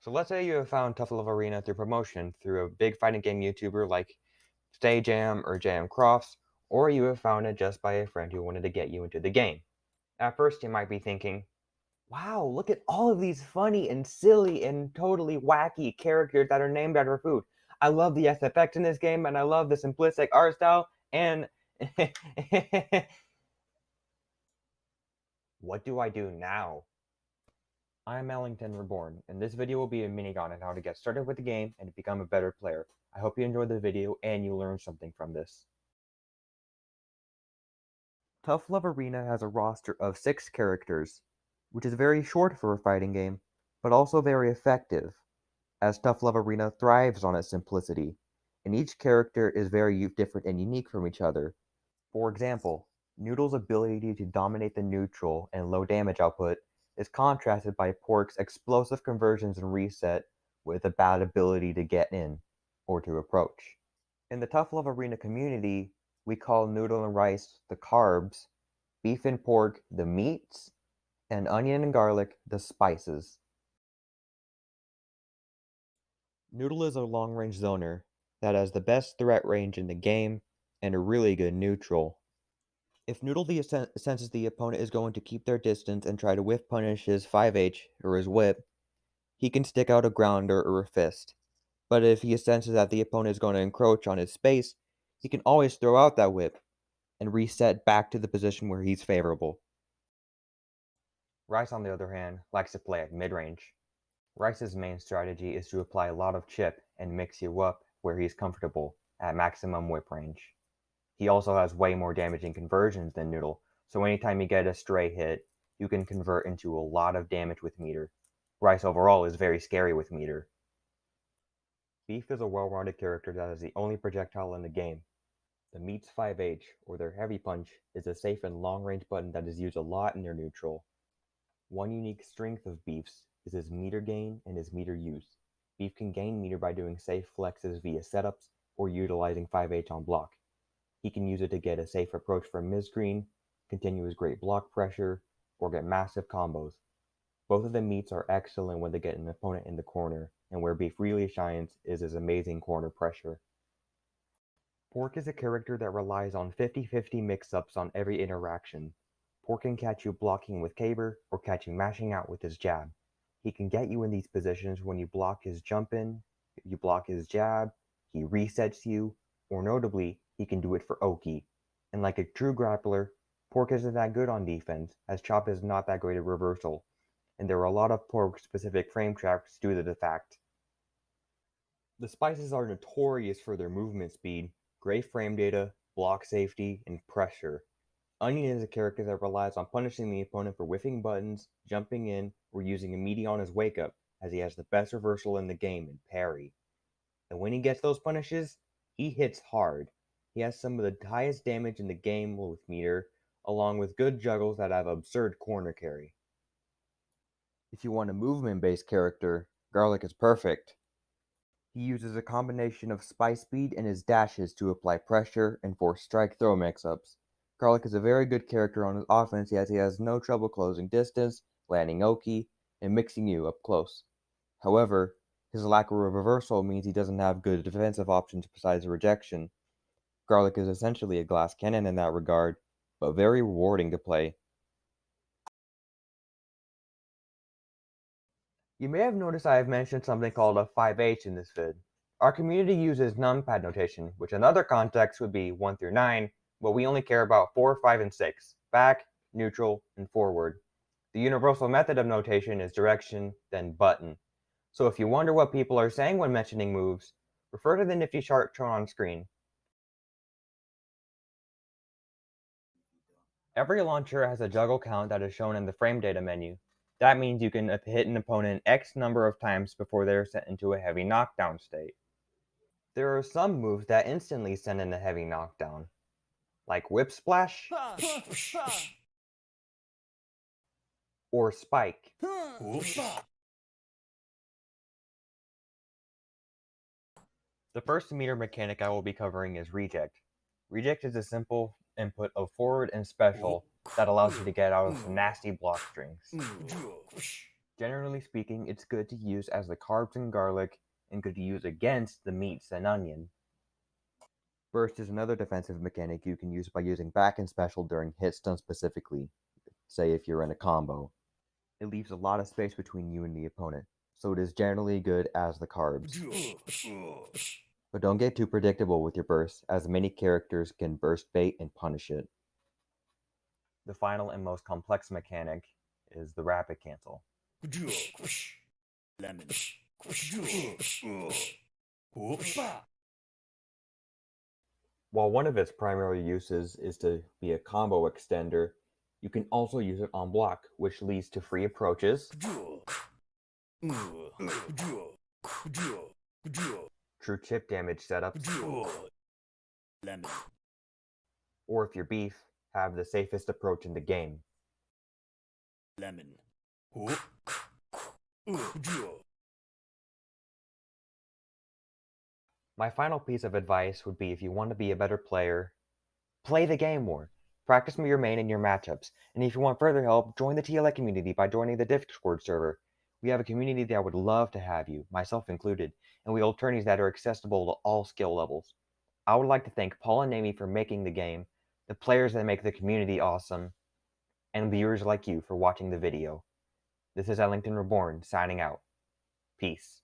So let's say you have found Tough Love Arena through promotion through a big fighting game YouTuber like Stay Jam or Jam Crofts, or you have found it just by a friend who wanted to get you into the game. At first, you might be thinking, wow, look at all of these funny and silly and totally wacky characters that are named after food. I love the SFX in this game, and I love the simplistic art style, and what do I do now? I'm Ellington Reborn, and this video will be a mini guide on how to get started with the game and become a better player. I hope you enjoyed the video and you learned something from this. Tough Love Arena has a roster of 6 characters, which is very short for a fighting game, but also very effective, as Tough Love Arena thrives on its simplicity, and each character is very different and unique from each other. For example, Noodle's ability to dominate the neutral and low damage output is contrasted by Pork's explosive conversions and reset with a bad ability to get in, or to approach. In the Tough Love Arena community, we call Noodle and Rice the carbs, beef and pork the meats, and onion and garlic the spices. Noodle is a long-range zoner that has the best threat range in the game and a really good neutral. If Noodle senses the opponent is going to keep their distance and try to whiff punish his 5H or his whip, he can stick out a grounder or a fist. But if he senses that the opponent is going to encroach on his space, he can always throw out that whip and reset back to the position where he's favorable. Rice, on the other hand, likes to play at mid-range. Rice's main strategy is to apply a lot of chip and mix you up where he's comfortable at maximum whip range. He also has way more damaging conversions than Noodle, so anytime you get a stray hit, you can convert into a lot of damage with meter. Rice overall is very scary with meter. Beef is a well-rounded character that is the only projectile in the game. The Meats 5H, or their Heavy Punch, is a safe and long-range button that is used a lot in their neutral. One unique strength of Beef's is his meter gain and his meter use. Beef can gain meter by doing safe flexes via setups or utilizing 5H on block. He can use it to get a safe approach from mid-screen, continue his great block pressure, or get massive combos. Both of the meats are excellent when they get an opponent in the corner, and where Beef really shines is his amazing corner pressure. Pork is a character that relies on 50-50 mix-ups on every interaction. Pork can catch you blocking with Caber, or catch you mashing out with his jab. He can get you in these positions when you block his jump in, you block his jab, he resets you, or notably, he can do it for Oki. And like a true grappler, Pork isn't that good on defense, as Chop is not that great at reversal, and there are a lot of Pork-specific frame traps due to the fact. The Spices are notorious for their movement speed, great frame data, block safety, and pressure. Onion is a character that relies on punishing the opponent for whiffing buttons, jumping in, or using a meaty on his wake up, as he has the best reversal in the game in parry. And when he gets those punishes, he hits hard. He has some of the highest damage in the game with meter, along with good juggles that have absurd corner carry. If you want a movement-based character, Garlic is perfect. He uses a combination of spy speed and his dashes to apply pressure and force strike throw mix-ups. Garlic is a very good character on his offense as he has no trouble closing distance, landing Oki, and mixing you up close. However, his lack of reversal means he doesn't have good defensive options besides rejection. Garlic is essentially a glass cannon in that regard, but very rewarding to play. You may have noticed I have mentioned something called a 5H in this vid. Our community uses numpad notation, which in other contexts would be 1 through 9, but we only care about 4, 5, and 6, back, neutral, and forward. The universal method of notation is direction, then button. So if you wonder what people are saying when mentioning moves, refer to the nifty chart shown on screen. Every launcher has a juggle count that is shown in the frame data menu. That means you can hit an opponent X number of times before they are sent into a heavy knockdown state. There are some moves that instantly send in a heavy knockdown, like Whip Splash or Spike. The first meter mechanic I will be covering is Reject. Reject is a simple input of forward and special that allows you to get out of some nasty block strings. Generally speaking, it's good to use as the carbs and garlic, and good to use against the meats and onion. Burst is another defensive mechanic you can use by using back and special during hit stun specifically, say if you're in a combo. It leaves a lot of space between you and the opponent, so it is generally good as the carbs. But don't get too predictable with your burst, as many characters can burst bait and punish it. The final and most complex mechanic is the rapid cancel. Lemon. While one of its primary uses is to be a combo extender, you can also use it on block, which leads to free approaches, true chip damage setups, Lemon. or if you're beef, have the safest approach in the game. Lemon. My final piece of advice would be if you want to be a better player, play the game more. Practice your main in your matchups. And if you want further help, join the TLA community by joining the Discord server. We have a community that would love to have you, myself included, and we hold tourneys that are accessible to all skill levels. I would like to thank Paul and Amy for making the game, the players that make the community awesome, and viewers like you for watching the video. This is Ellington Reborn signing out. Peace.